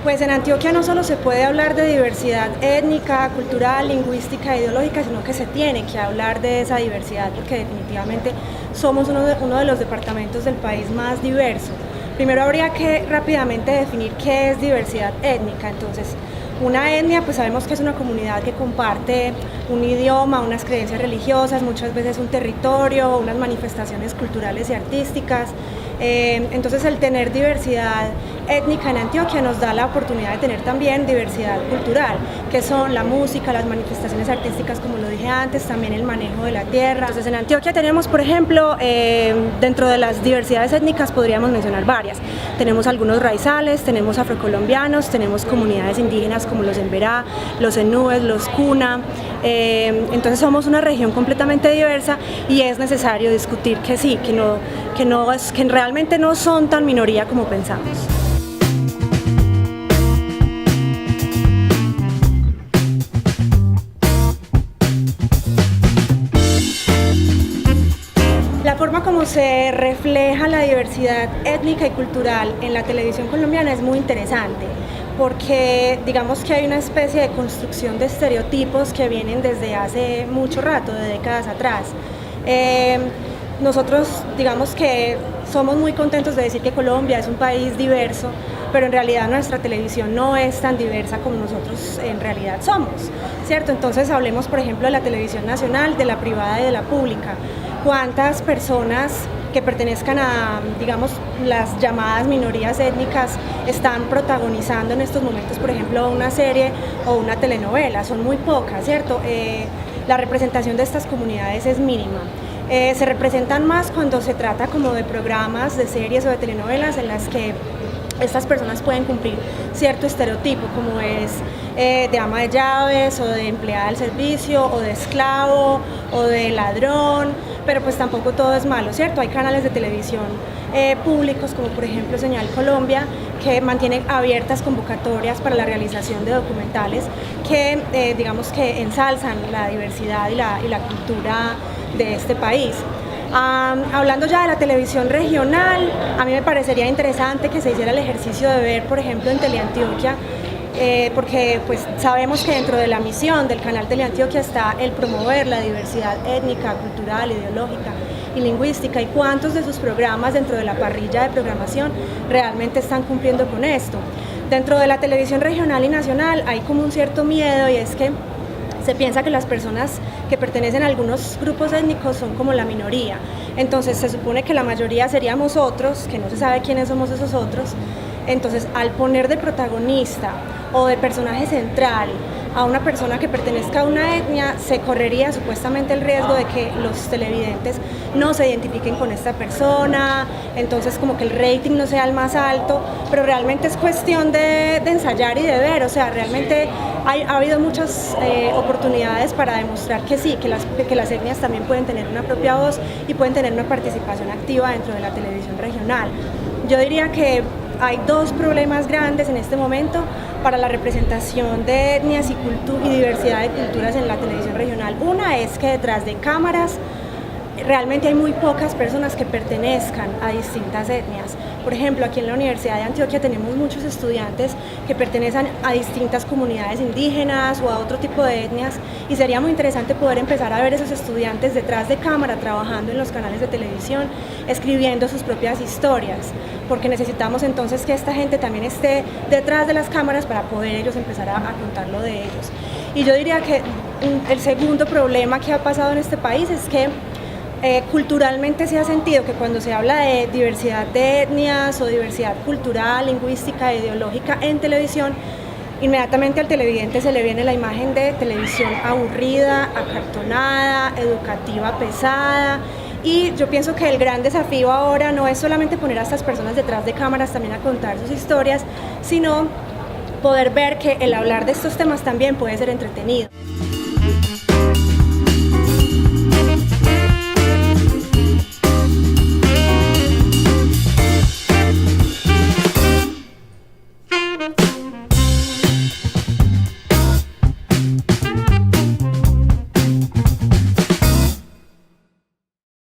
Pues en Antioquia no solo se puede hablar de diversidad étnica, cultural, lingüística, ideológica, sino que se tiene que hablar de esa diversidad porque definitivamente somos uno de los departamentos del país más diverso. Primero habría que rápidamente definir qué es diversidad étnica. Entonces, una etnia, pues sabemos que es una comunidad que comparte un idioma, unas creencias religiosas, muchas veces un territorio, unas manifestaciones culturales y artísticas. Entonces el tener diversidad étnica en Antioquia nos da la oportunidad de tener también diversidad cultural, que son la música, las manifestaciones artísticas, como lo dije antes, también el manejo de la tierra. Entonces en Antioquia tenemos, por ejemplo, dentro de las diversidades étnicas podríamos mencionar varias. Tenemos algunos raizales, tenemos afrocolombianos, tenemos comunidades indígenas como los Emberá, los Enúes, los Cuna. Entonces somos una región completamente diversa y es necesario discutir que sí, que realmente no son tan minoría como pensamos. La forma como se refleja la diversidad étnica y cultural en la televisión colombiana es muy interesante, porque digamos que hay una especie de construcción de estereotipos que vienen desde hace mucho rato, de décadas atrás. Nosotros digamos que somos muy contentos de decir que Colombia es un país diverso, pero en realidad nuestra televisión no es tan diversa como nosotros en realidad somos, ¿cierto? Entonces hablemos, por ejemplo, de la televisión nacional, de la privada y de la pública. ¿Cuántas personas que pertenezcan a, digamos, las llamadas minorías étnicas están protagonizando en estos momentos, por ejemplo, una serie o una telenovela? Son muy pocas, ¿cierto? La representación de estas comunidades es mínima. Se representan más cuando se trata como de programas, de series o de telenovelas en las que estas personas pueden cumplir cierto estereotipo, como es de ama de llaves o de empleada del servicio o de esclavo o de ladrón, pero pues tampoco todo es malo, ¿cierto? Hay canales de televisión públicos como por ejemplo Señal Colombia que mantienen abiertas convocatorias para la realización de documentales que digamos que ensalzan la diversidad y la cultura de este país. Hablando ya de la televisión regional, a mí me parecería interesante que se hiciera el ejercicio de ver, por ejemplo, en Teleantioquia, porque pues sabemos que dentro de la misión del canal Teleantioquia está el promover la diversidad étnica, cultural, ideológica y lingüística, y cuántos de sus programas dentro de la parrilla de programación realmente están cumpliendo con esto. Dentro de la televisión regional y nacional hay como un cierto miedo, y es que se piensa que las personas que pertenecen a algunos grupos étnicos son como la minoría. Entonces se supone que la mayoría seríamos otros, que no se sabe quiénes somos esos otros. Entonces al poner de protagonista o de personaje central a una persona que pertenezca a una etnia, se correría supuestamente el riesgo de que los televidentes no se identifiquen con esta persona, entonces como que el rating no sea el más alto, pero realmente es cuestión de ensayar y de ver, o sea, realmente ha habido muchas oportunidades para demostrar que sí, que las etnias también pueden tener una propia voz y pueden tener una participación activa dentro de la televisión regional. Yo diría que hay dos problemas grandes en este momento para la representación de etnias y diversidad de culturas en la televisión regional. Una es que detrás de cámaras realmente hay muy pocas personas que pertenezcan a distintas etnias. Por ejemplo, aquí en la Universidad de Antioquia tenemos muchos estudiantes que pertenecen a distintas comunidades indígenas o a otro tipo de etnias, y sería muy interesante poder empezar a ver esos estudiantes detrás de cámara trabajando en los canales de televisión, escribiendo sus propias historias, porque necesitamos entonces que esta gente también esté detrás de las cámaras para poder ellos empezar a contar lo de ellos. Y yo diría que el segundo problema que ha pasado en este país es que culturalmente se ha sentido que cuando se habla de diversidad de etnias o diversidad cultural, lingüística e ideológica en televisión, inmediatamente al televidente se le viene la imagen de televisión aburrida, acartonada, educativa pesada. Y yo pienso que el gran desafío ahora no es solamente poner a estas personas detrás de cámaras también a contar sus historias, sino poder ver que el hablar de estos temas también puede ser entretenido.